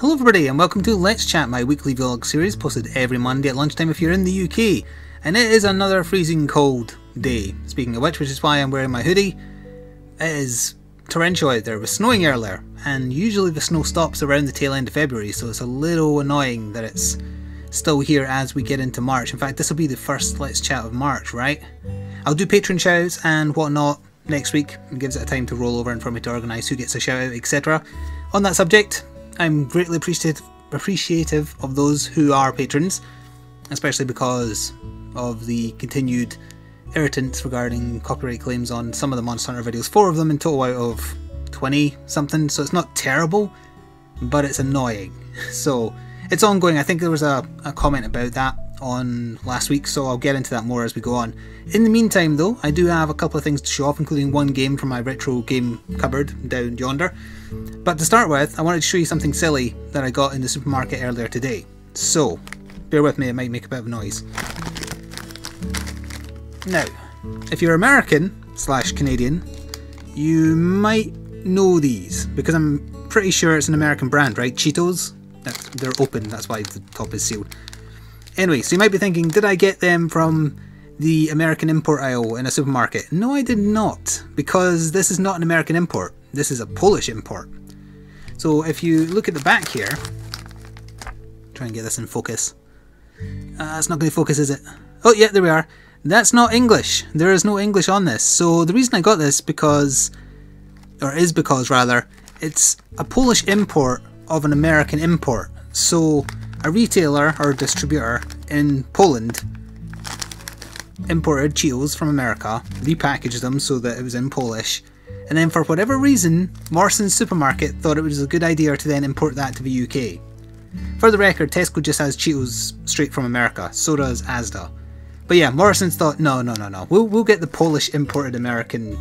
Hello everybody and welcome to Let's Chat, my weekly vlog series posted every Monday at lunchtime if you're in the UK. And it is another freezing cold day, speaking of which is why I'm wearing my hoodie. It is torrential out there, it was snowing earlier, and usually the snow stops around the tail end of February, so it's a little annoying that it's still here as we get into March. In fact, this will be the first Let's Chat of March, right? I'll do patron shoutouts and whatnot next week. It gives it a time to roll over and for me to organise who gets a shout out, etc. On that subject, I'm greatly appreciative of those who are patrons, especially because of the continued irritants regarding copyright claims on some of the Monster Hunter videos. 4 of them in total out of 20 something, so it's not terrible, but it's annoying. So it's ongoing. I think there was a comment about that on last week, so I'll get into that more as we go on. In the meantime though, I do have a couple of things to show off, including one game from my retro game cupboard down yonder. But to start with, I wanted to show you something silly that I got in the supermarket earlier today. So, bear with me, it might make a bit of noise. Now, if you're American / Canadian, you might know these, because I'm pretty sure it's an American brand, right? Cheetos? They're open, that's why the top is sealed. Anyway, so you might be thinking, did I get them from the American import aisle in a supermarket? No, I did not, because this is not an American import. This is a Polish import. So if you look at the back here, try and get this in focus. It's not going to focus, is it? Oh yeah, there we are. That's not English. There is no English on this. So the reason I got this because rather, it's a Polish import of an American import. So a retailer or distributor in Poland imported Cheetos from America, repackaged them so that it was in Polish, and then for whatever reason, Morrison's supermarket thought it was a good idea to then import that to the UK. For the record, Tesco just has Cheetos straight from America, so does Asda. But yeah, Morrison's thought, no, we'll get the Polish imported American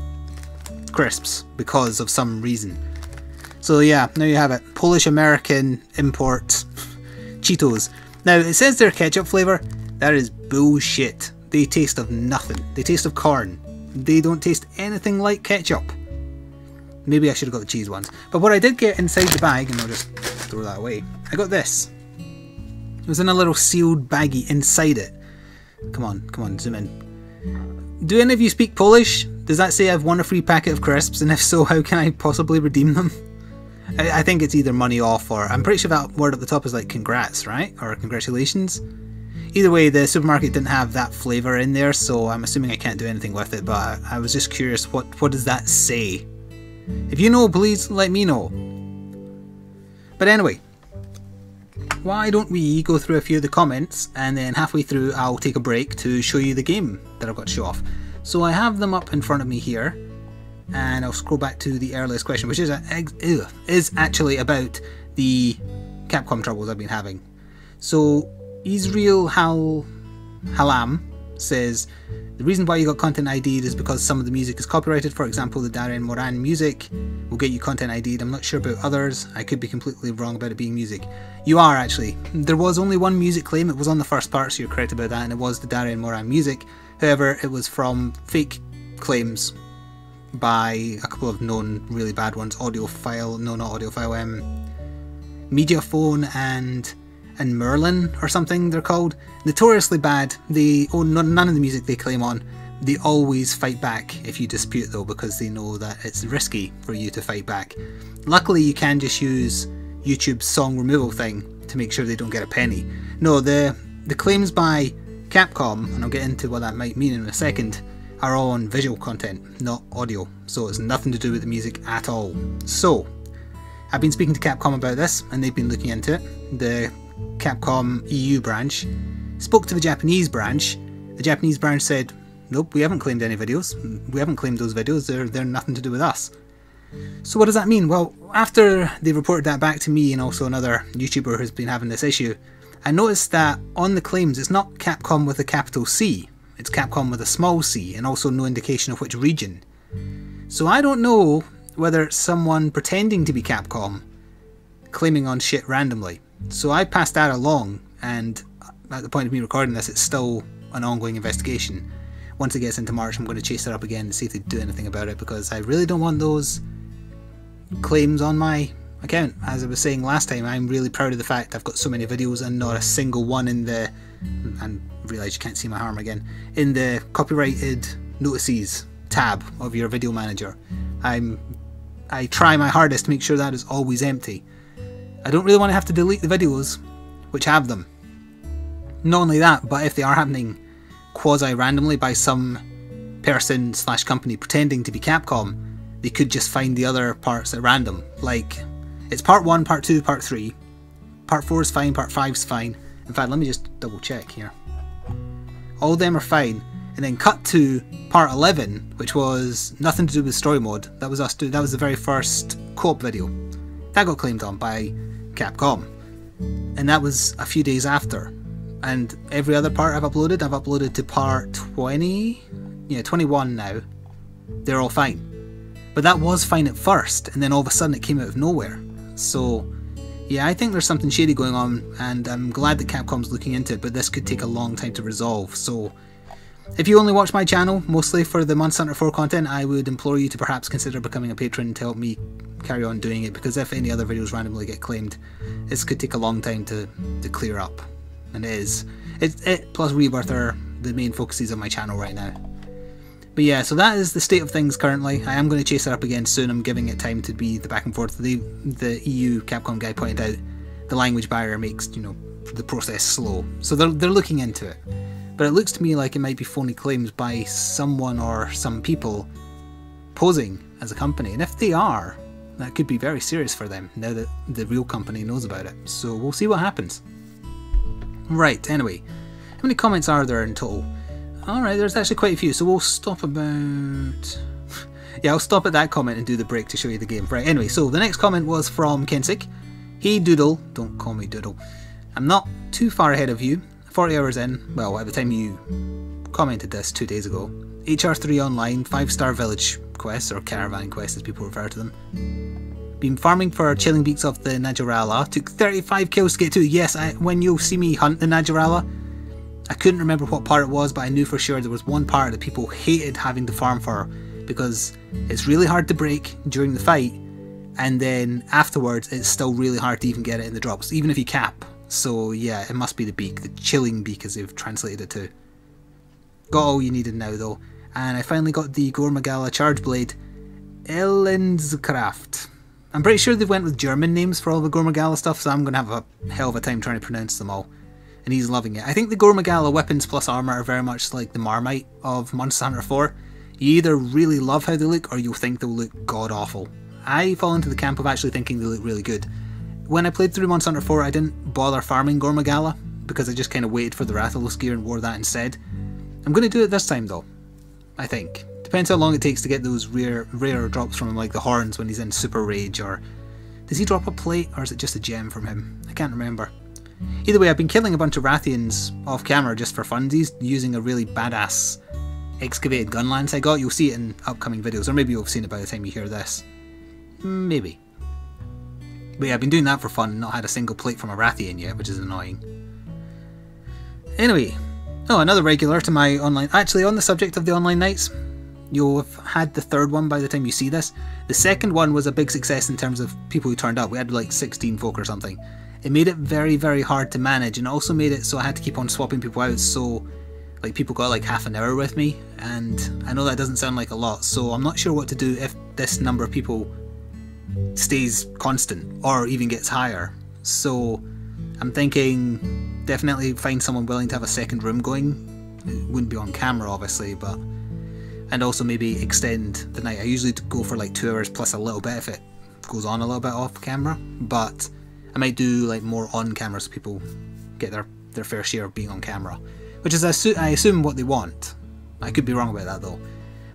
crisps because of some reason. So yeah, there you have it, Polish American import Cheetos. Now it says they're ketchup flavour. That is bullshit. They taste of nothing. They taste of corn. They don't taste anything like ketchup. Maybe I should have got the cheese ones. But what I did get inside the bag, and I'll just throw that away, I got this. It was in a little sealed baggie inside it. Come on, zoom in. Do any of you speak Polish? Does that say I've won a free packet of crisps? And if so, how can I possibly redeem them? I think it's either money off or... I'm pretty sure that word at the top is like congrats, right? Or congratulations. Either way, the supermarket didn't have that flavour in there, so I'm assuming I can't do anything with it, but I was just curious, what does that say? If you know, please let me know. But anyway, why don't we go through a few of the comments, and then halfway through I'll take a break to show you the game that I've got to show off. So I have them up in front of me here, and I'll scroll back to the earliest question, which is actually about the Capcom troubles I've been having. So Israel Halam says, the reason why you got content ID'd is because some of the music is copyrighted. For example, the Darren Moran music will get you content ID'd. I'm not sure about others. I could be completely wrong about it being music. You are actually. There was only one music claim. It was on the first part, so you're correct about that, and it was the Darren Moran music. However, it was from fake claims by a couple of known really bad ones. Mediaphone and Merlin or something they're called. Notoriously bad. None of the music they claim on. They always fight back if you dispute though, because they know that it's risky for you to fight back. Luckily you can just use YouTube's song removal thing to make sure they don't get a penny. No, the claims by Capcom, and I'll get into what that might mean in a second, are all on visual content, not audio, so it's nothing to do with the music at all. So I've been speaking to Capcom about this, and they've been looking into it. The Capcom EU branch spoke to the Japanese branch. The Japanese branch said, nope, we haven't claimed any videos. We haven't claimed those videos. They're nothing to do with us. So what does that mean? Well, after they reported that back to me and also another YouTuber who's been having this issue, I noticed that on the claims it's not Capcom with a capital C. It's Capcom with a small c, and also no indication of which region. So I don't know whether it's someone pretending to be Capcom claiming on shit randomly. So I passed that along, and at the point of me recording this, it's still an ongoing investigation. Once it gets into March, I'm going to chase it up again and see if they do anything about it, because I really don't want those claims on my account. As I was saying last time, I'm really proud of the fact I've got so many videos and not a single one in the, and realise you can't see my arm again, in the copyrighted notices tab of your video manager. I try my hardest to make sure that is always empty. I don't really want to have to delete the videos which have them. Not only that, but if they are happening quasi-randomly by some person / company pretending to be Capcom, they could just find the other parts at random. Like, it's part 1, part 2, part 3. Part 4 is fine, part 5 is fine. In fact, let me just double check here. All of them are fine. And then cut to part 11, which was nothing to do with story mode. That was the very first co-op video. That got claimed on by Capcom. And that was a few days after. And every other part I've uploaded to part 20, yeah, 21 now. They're all fine. But that was fine at first, and then all of a sudden it came out of nowhere. So, yeah, I think there's something shady going on, and I'm glad that Capcom's looking into it, but this could take a long time to resolve. So, if you only watch my channel, mostly for the Monster Hunter 4 content, I would implore you to perhaps consider becoming a patron to help me carry on doing it, because if any other videos randomly get claimed, this could take a long time to clear up. And it is. It plus Rebirth are the main focuses of my channel right now. But yeah, so that is the state of things currently. I am going to chase it up again soon. I'm giving it time to be the back and forth. The EU Capcom guy pointed out the language barrier makes, you know, the process slow. So they're looking into it. But it looks to me like it might be phony claims by someone or some people posing as a company. And if they are, that could be very serious for them now that the real company knows about it. So we'll see what happens. Right, anyway. How many comments are there in total? Alright, there's actually quite a few, so we'll stop about... yeah, I'll stop at that comment and do the break to show you the game. Right, anyway, so the next comment was from Kensik. Hey Doodle, don't call me Doodle. I'm not too far ahead of you. 40 hours in, well, at the time you commented this 2 days ago. HR3 online, 5-star village quests, or caravan quests as people refer to them. Been farming for chilling beaks of the Najarala. Took 35 kills to get to. Yes, when you'll see me hunt the Najarala, I couldn't remember what part it was, but I knew for sure there was one part that people hated having to farm for because it's really hard to break during the fight, and then afterwards it's still really hard to even get it in the drops, even if you cap. So yeah, it must be the beak, the chilling beak as they've translated it to. Got all you needed now though, and I finally got the Gormogon charge blade, Ellenskraft. I'm pretty sure they went with German names for all the Gormogon stuff, so I'm going to have a hell of a time trying to pronounce them all. And he's loving it. I think the Gormogon weapons plus armour are very much like the Marmite of Monster Hunter 4. You either really love how they look, or you'll think they'll look god-awful. I fall into the camp of actually thinking they look really good. When I played through Monster Hunter 4, I didn't bother farming Gormogon, because I just kind of waited for the Rathalos gear and wore that instead. I'm going to do it this time though, I think. Depends how long it takes to get those rarer drops from him, like the horns when he's in Super Rage, or... does he drop a plate, or is it just a gem from him? I can't remember. Either way, I've been killing a bunch of Rathians off camera just for funsies, using a really badass excavated gun lance I got. You'll see it in upcoming videos, or maybe you'll have seen it by the time you hear this. Maybe. But yeah, I've been doing that for fun and not had a single plate from a Rathian yet, which is annoying. Anyway, oh, another regular to my online... actually, on the subject of the online nights, you'll have had the third one by the time you see this. The second one was a big success in terms of people who turned up. We had like 16 folk or something. It made it very, very hard to manage, and also made it so I had to keep on swapping people out, so like people got like half an hour with me, and I know that doesn't sound like a lot, so I'm not sure what to do if this number of people stays constant or even gets higher. So I'm thinking definitely find someone willing to have a second room going. It wouldn't be on camera obviously, but... and also maybe extend the night. I usually go for like 2 hours plus a little bit if it goes on a little bit off camera, but I might do like more on camera so people get their fair share of being on camera, which is I assume what they want. I could be wrong about that though.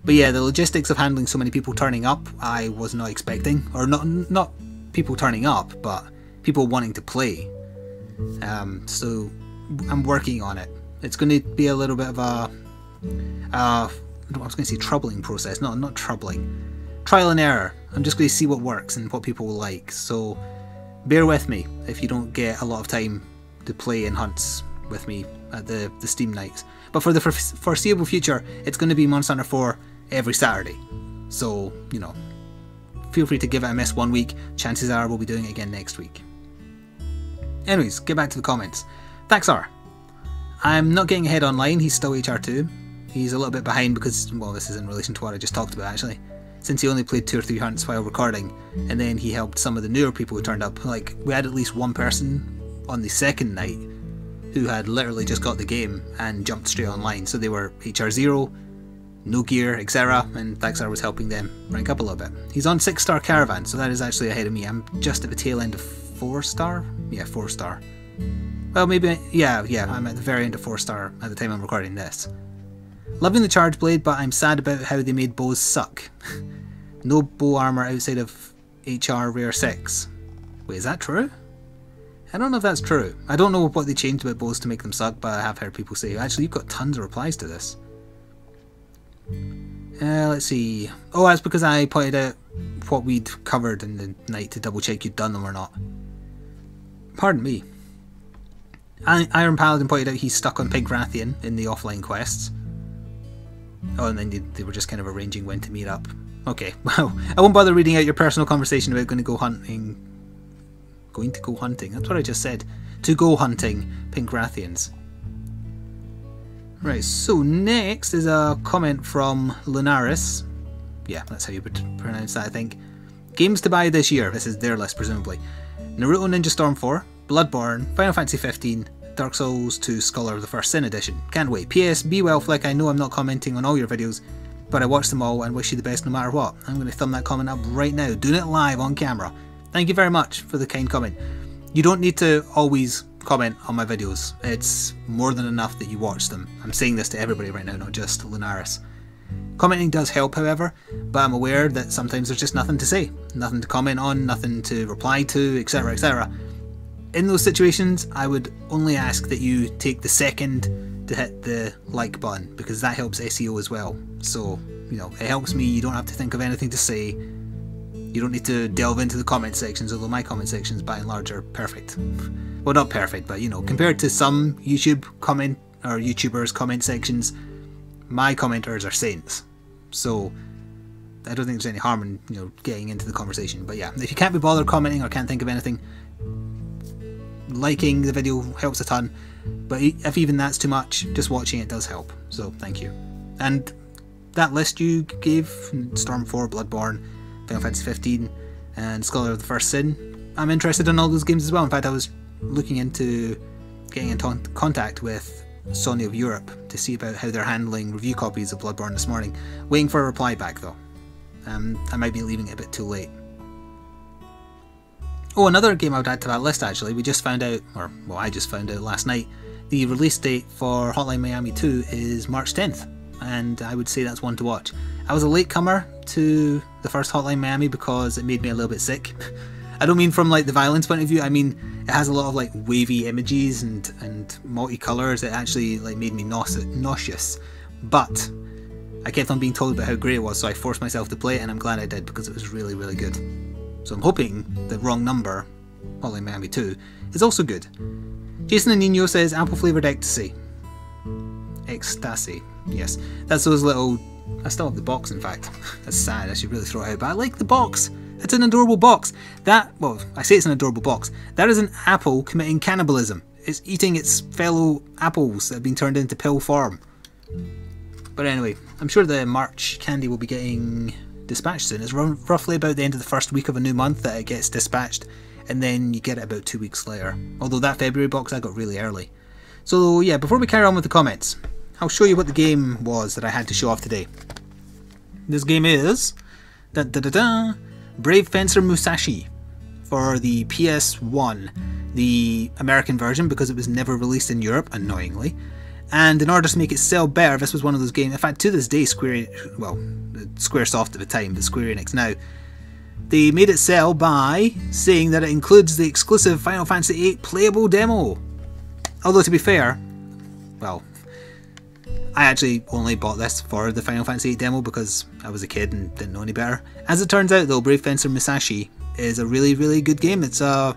But yeah, the logistics of handling so many people turning up, I was not expecting, or not people turning up, but people wanting to play. So I'm working on it. It's going to be a little bit of a I was going to say troubling process. No, not troubling. Trial and error. I'm just going to see what works and what people will like. So bear with me if you don't get a lot of time to play in hunts with me at the Steam nights. But for the foreseeable future, it's going to be Monster Hunter 4 every Saturday. So, you know, feel free to give it a miss 1 week. Chances are we'll be doing it again next week. Anyways, get back to the comments. Thaxar. I'm not getting ahead online, he's still HR2. He's a little bit behind because, well, this is in relation to what I just talked about actually. Since he only played 2 or 3 hunts while recording, and then he helped some of the newer people who turned up. Like, we had at least one person on the second night who had literally just got the game and jumped straight online. So they were HR0, no gear, etc. And Thaxar was helping them rank up a little bit. He's on 6-star Caravan, so that is actually ahead of me. I'm just at the tail end of 4-star? Yeah, 4-star. Well, maybe, yeah, I'm at the very end of 4-star at the time I'm recording this. Loving the Charge Blade, but I'm sad about how they made bows suck. No bow armour outside of HR Rare 6. Wait, is that true? I don't know if that's true. I don't know what they changed about bows to make them suck, but I have heard people say, actually, you've got tons of replies to this. Let's see. Oh, that's because I pointed out what we'd covered in the night to double check you'd done them or not. Pardon me. Iron Paladin pointed out he's stuck on Pink Rathian in the offline quests. Oh, and then they were just kind of arranging when to meet up. Okay, well, I won't bother reading out your personal conversation about going to go hunting. Going to go hunting? That's what I just said. To go hunting Pink Rathians. Right, so next is a comment from Lunaris. Yeah, that's how you would pronounce that, I think. Games to buy this year. This is their list, presumably. Naruto Ninja Storm 4, Bloodborne, Final Fantasy 15, Dark Souls 2 Scholar of the First Sin Edition. Can't wait. PS, be well, Flik. I know I'm not commenting on all your videos, but I watched them all and wish you the best no matter what. I'm going to thumb that comment up right now, doing it live on camera. Thank you very much for the kind comment. You don't need to always comment on my videos. It's more than enough that you watch them. I'm saying this to everybody right now, not just Lunaris. Commenting does help, however, but I'm aware that sometimes there's just nothing to say, nothing to comment on, nothing to reply to, etc, etc. In those situations, I would only ask that you take the second to hit the like button, because that helps SEO as well. So, you know, it helps me, you don't have to think of anything to say, you don't need to delve into the comment sections, although my comment sections by and large are perfect. Well, not perfect, but you know, compared to some YouTube comment or YouTubers' comment sections, my commenters are saints. So I don't think there's any harm in, you know, getting into the conversation. But yeah, if you can't be bothered commenting or can't think of anything, liking the video helps a ton. But if even that's too much, just watching it does help. So thank you. And that list you gave, Storm 4, Bloodborne, Final Fantasy 15, and Scholar of the First Sin, I'm interested in all those games as well. In fact, I was looking into getting in contact with Sony of Europe to see about how they're handling review copies of Bloodborne this morning. Waiting for a reply back though. I might be leaving it a bit too late. Oh, another game I would add to that list actually, we just found out, or well, I just found out last night, the release date for Hotline Miami 2 is March 10th, and I would say that's one to watch. I was a latecomer to the first Hotline Miami because it made me a little bit sick. I don't mean from like the violence point of view, I mean it has a lot of like wavy images and multicolours. It actually like made me nauseous. But I kept on being told about how great it was, so I forced myself to play it, and I'm glad I did because it was really, really good. So I'm hoping the Wrong Number, Hotline Miami 2, is also good. Jason and Nino says apple flavoured ecstasy. Ecstasy, yes. That's those little... I still have the box, in fact. That's sad, I should really throw it out, but I like the box. It's an adorable box. That, well, I say it's an adorable box. That is an apple committing cannibalism. It's eating its fellow apples that have been turned into pill form. But anyway, I'm sure the March candy will be getting dispatched soon. It's roughly about the end of the first week of a new month that it gets dispatched, and then you get it about 2 weeks later. Although that February box I got really early. So yeah, before we carry on with the comments, I'll show you what the game was that I had to show off today. This game is Brave Fencer Musashi for the PS1, the American version because it was never released in Europe, annoyingly. And in order to make it sell better, this was one of those games, in fact to this day Squaresoft at the time, but Square Enix now, they made it sell by saying that it includes the exclusive Final Fantasy VIII playable demo. Although to be fair, well, I actually only bought this for the Final Fantasy VIII demo because I was a kid and didn't know any better. As it turns out though, Brave Fencer Musashi is a really, really good game. It's a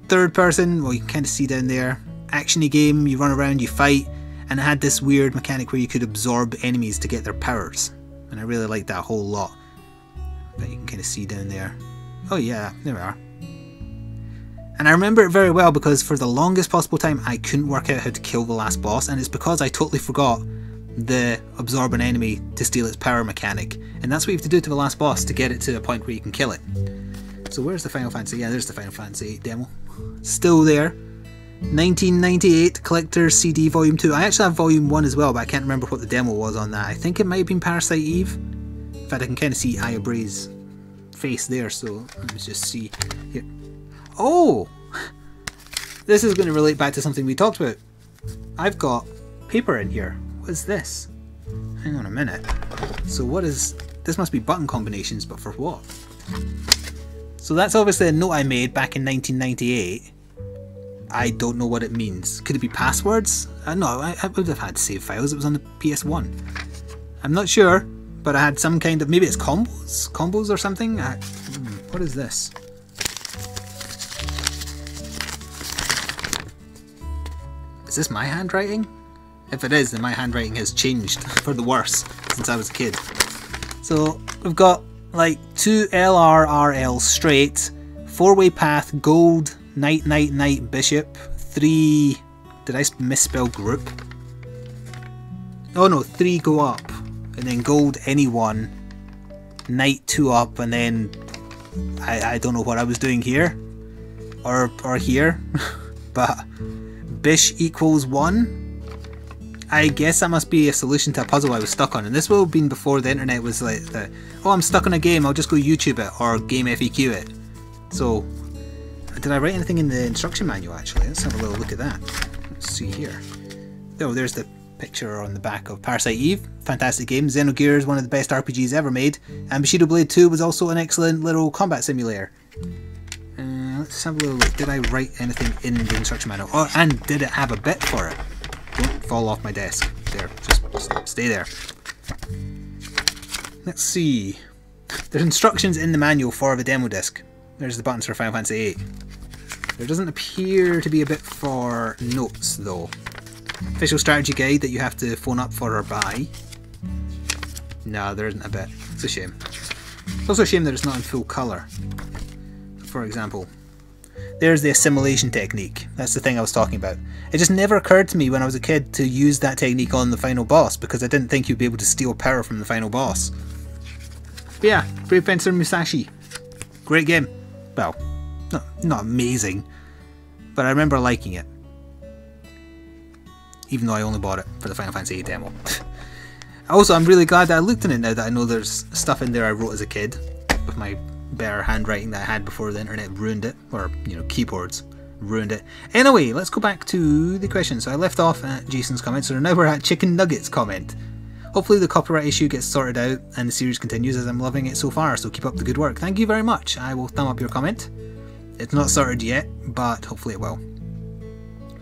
third person, well you can kind of see down there, actiony game, you run around, you fight, and it had this weird mechanic where you could absorb enemies to get their powers. And I really liked that a whole lot. Bet you can kind of see down there. Oh yeah, there we are. And I remember it very well because for the longest possible time I couldn't work out how to kill the last boss, and it's because I totally forgot the absorb an enemy to steal its power mechanic, and that's what you have to do to the last boss to get it to a point where you can kill it. So where's the Final Fantasy? Yeah, there's the Final Fantasy 8 demo. Still there. 1998 Collector's CD Volume 2. I actually have Volume 1 as well, but I can't remember what the demo was on that. I think it might have been Parasite Eve. In fact, I can kind of see Ayabrae's face there, so let me just see here. Oh! This is going to relate back to something we talked about. I've got paper in here. What is this? Hang on a minute. So what is... This must be button combinations, but for what? So that's obviously a note I made back in 1998. I don't know what it means. Could it be passwords? No, I would have had save files. It was on the PS1. I'm not sure, but I had some kind of... Maybe it's combos? Combos or something? What is this? Is this my handwriting? If it is, then my handwriting has changed for the worse since I was a kid. So we've got like 2 LRRL straight, 4-way path, gold, knight, knight, knight, bishop, 3... Did I misspell group? Oh no, 3 go up, and then gold anyone, knight 2 up, and then I don't know what I was doing here, or here, but bish equals 1. I guess that must be a solution to a puzzle I was stuck on, and this would have been before the internet was like, oh, I'm stuck on a game, I'll just go YouTube it, or game FAQ it. So, did I write anything in the instruction manual actually? Let's have a little look at that. Let's see here. Oh, there's the picture on the back of Parasite Eve. Fantastic game. Xenogears is one of the best RPGs ever made, and Bushido Blade 2 was also an excellent little combat simulator. Let's have a little look. Did I write anything in the instruction manual? Oh, and did it have a bit for it? Don't fall off my desk. There, just stay there. Let's see. There's instructions in the manual for the demo disc. There's the buttons for Final Fantasy VIII. There doesn't appear to be a bit for notes though. Official strategy guide that you have to phone up for or buy. No, there isn't a bit. It's a shame. It's also a shame that it's not in full colour. For example, there's the assimilation technique. That's the thing I was talking about. It just never occurred to me when I was a kid to use that technique on the final boss because I didn't think you'd be able to steal power from the final boss. But yeah, Brave Fencer Musashi. Great game. Well, not amazing, but I remember liking it. Even though I only bought it for the Final Fantasy VIII demo. Also, I'm really glad that I looked in it now that I know there's stuff in there I wrote as a kid with my better handwriting that I had before the internet ruined it, or, you know, keyboards ruined it. Anyway, let's go back to the question. So I left off at Jason's comment, so now we're at Chicken Nuggets comment. Hopefully the copyright issue gets sorted out and the series continues, as I'm loving it so far, so keep up the good work. Thank you very much. I will thumb up your comment. It's not sorted yet, but hopefully it will.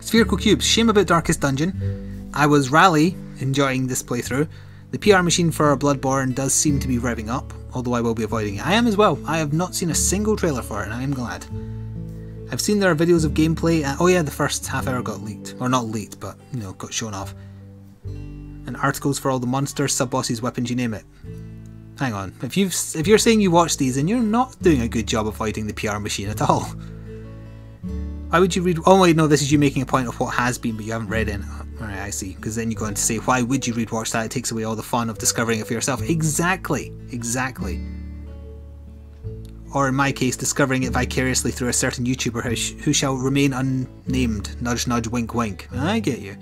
Spherical Cubes, shame about Darkest Dungeon. I was rally enjoying this playthrough. The PR machine for Bloodborne does seem to be revving up, although I will be avoiding it. I am as well. I have not seen a single trailer for it, and I am glad. I've seen there are videos of gameplay. Oh yeah, the first half hour got leaked. Or not leaked, but, you know, got shown off. And articles for all the monsters, sub-bosses, weapons, you name it. Hang on. If you're saying you watched these, then you're not doing a good job of fighting the PR machine at all. Why would you read... Oh wait, no, this is you making a point of what has been, but you haven't read it. Alright, I see. Because then you go on to say, why would you read watch that? It takes away all the fun of discovering it for yourself. Exactly. Exactly. Or in my case, discovering it vicariously through a certain YouTuber who shall remain unnamed. Nudge nudge, wink wink. I get you.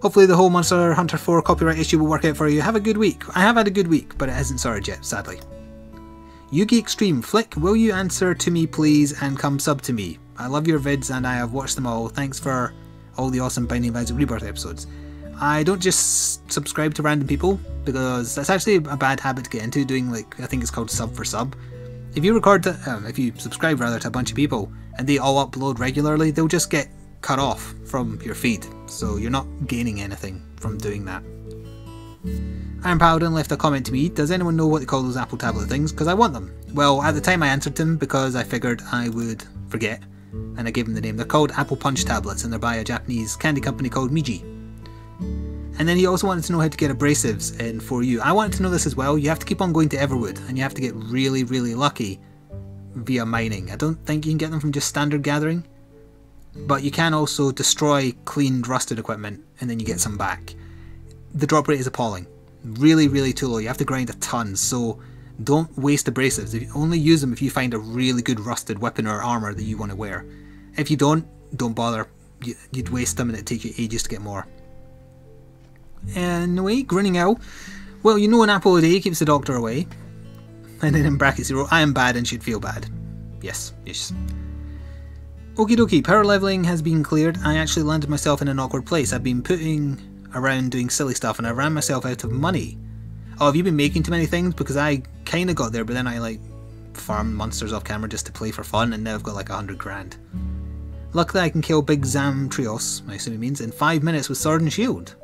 Hopefully the whole Monster Hunter 4 copyright issue will work out for you. Have a good week. I have had a good week, but it hasn't sorted yet, sadly. Yugi Extreme. Flik, will you answer to me please and come sub to me? I love your vids and I have watched them all. Thanks for all the awesome Binding of Isaac Rebirth episodes. I don't just subscribe to random people, because that's actually a bad habit to get into, doing like, I think it's called sub for sub. If you if you subscribe rather to a bunch of people and they all upload regularly, they'll just get cut off from your feed, so you're not gaining anything from doing that. Iron Paladin left a comment to me, does anyone know what they call those Apple tablet things? Because I want them. Well, at the time I answered him because I figured I would forget, and I gave him the name. They're called Apple Punch tablets and they're by a Japanese candy company called Miji. And then he also wanted to know how to get abrasives in 4U. I wanted to know this as well. You have to keep on going to Everwood, and you have to get really, really lucky via mining. I don't think you can get them from just standard gathering, but you can also destroy cleaned, rusted equipment, and then you get some back. The drop rate is appalling. Really, really too low. You have to grind a ton, so don't waste abrasives. Only use them if you find a really good rusted weapon or armor that you want to wear. If you don't bother. You'd waste them and it'd take you ages to get more. Anyway, Grinning Owl. Well, you know, an apple a day keeps the doctor away. And then in brackets he wrote, I am bad and should feel bad. Yes, yes. Okie dokie, power leveling has been cleared. I actually landed myself in an awkward place. I've been putting around doing silly stuff and I ran myself out of money. Oh, have you been making too many things? Because I kind of got there, but then I like farmed monsters off camera just to play for fun, and now I've got like 100 grand. Luckily I can kill Big Zamtrios, I assume it means, in 5 minutes with sword and shield.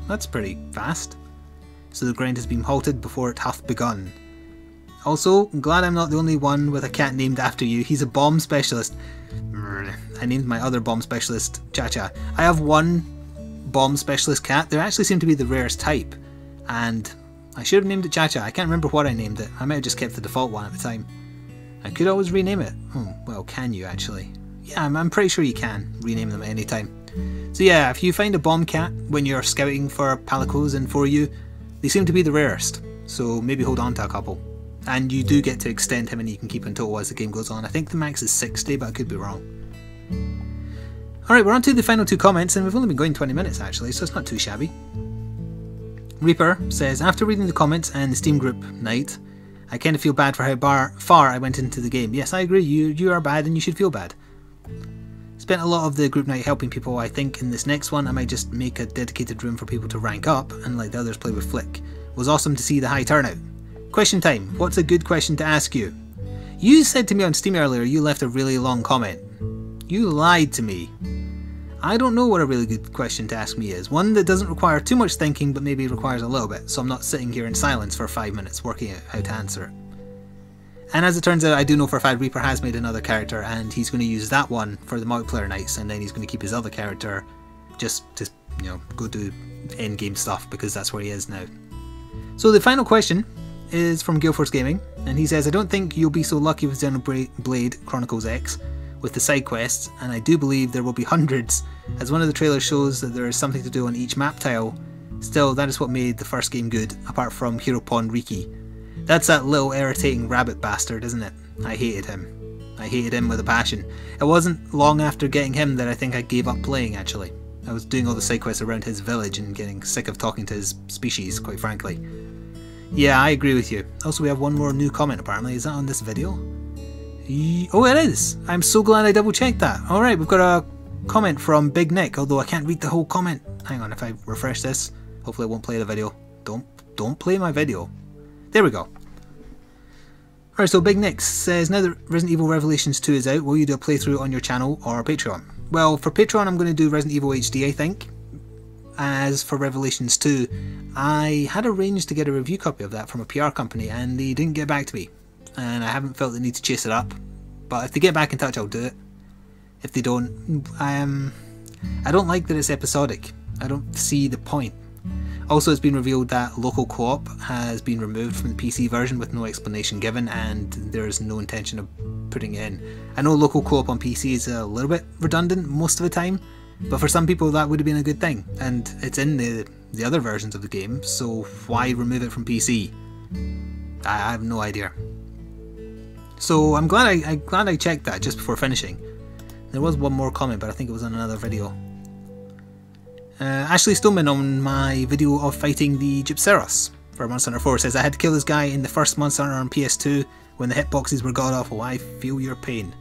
That's pretty fast. So the grind has been halted before it hath begun. Also, I'm glad I'm not the only one with a cat named after you. He's a bomb specialist. I named my other bomb specialist Cha-Cha. I have one bomb specialist cat. They actually seem to be the rarest type. And I should have named it Cha-Cha. I can't remember what I named it. I might have just kept the default one at the time. I could always rename it. Well, can you actually? Yeah, I'm pretty sure you can rename them at any time. So yeah, if you find a bomb cat when you're scouting for palicos in 4U, they seem to be the rarest. So maybe hold on to a couple. And you do get to extend how many you can keep in total as the game goes on. I think the max is 60, but I could be wrong. Alright, we're on to the final 2 comments, and we've only been going 20 minutes actually, so it's not too shabby. Reaper says, after reading the comments and the Steam group night, I kind of feel bad for how far I went into the game. Yes, I agree, you are bad and you should feel bad. Spent a lot of the group night helping people. I think in this next one I might just make a dedicated room for people to rank up and let the others play with Flik. It was awesome to see the high turnout. Question time. What's a good question to ask you? You said to me on Steam earlier you left a really long comment. You lied to me. I don't know what a really good question to ask me is. One that doesn't require too much thinking but maybe requires a little bit, so I'm not sitting here in silence for 5 minutes working out how to answer it. And as it turns out, I do know for a fact Reaper has made another character and he's going to use that one for the multiplayer nights, and then he's going to keep his other character just to, you know, go do end game stuff because that's where he is now. So the final question is from Galeforce Gaming, and he says, I don't think you'll be so lucky with Xenoblade Chronicles X with the side quests, and I do believe there will be hundreds, as one of the trailers shows that there is something to do on each map tile. Still, that is what made the first game good, apart from Hero Pond Riki. That's that little irritating rabbit bastard, isn't it? I hated him. I hated him with a passion. It wasn't long after getting him that I think I gave up playing, actually. I was doing all the side quests around his village and getting sick of talking to his species, quite frankly. Yeah, I agree with you. Also, we have one more new comment apparently. Is that on this video? Oh, it is! I'm so glad I double checked that. Alright, we've got a comment from Big Nick, although I can't read the whole comment. Hang on, if I refresh this, hopefully it won't play the video. Don't play my video. There we go. Alright, so Big Nick says, now that Resident Evil Revelations 2 is out, will you do a playthrough on your channel or Patreon? Well, for Patreon I'm going to do Resident Evil HD, I think. As for Revelations 2, I had arranged to get a review copy of that from a PR company and they didn't get back to me. And I haven't felt the need to chase it up. But if they get back in touch, I'll do it. If they don't, I don't like that it's episodic. I don't see the point. Also, it's been revealed that local co-op has been removed from the PC version with no explanation given, and there's no intention of putting it in. I know local co-op on PC is a little bit redundant most of the time, but for some people that would have been a good thing, and it's in the other versions of the game, so why remove it from PC? I have no idea. So I'm glad I checked that just before finishing. There was one more comment, but I think it was on another video. Ashley Stoneman on my video of fighting the Gypceros for Monster Hunter 4 says, I had to kill this guy in the first Monster Hunter on PS2 when the hitboxes were god awful. I feel your pain.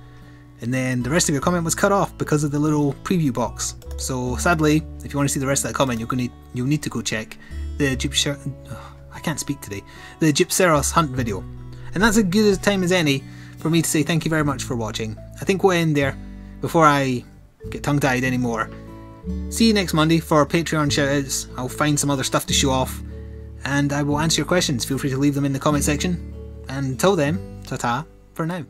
And then the rest of your comment was cut off because of the little preview box. So sadly, if you want to see the rest of that comment, you'll need to go check the I can't speak today. The Gypceros hunt video. And that's as good a time as any for me to say thank you very much for watching. I think we'll end there before I get tongue-tied anymore. See you next Monday for Patreon shoutouts. I'll find some other stuff to show off, and I will answer your questions. Feel free to leave them in the comment section. And until then, ta-ta for now.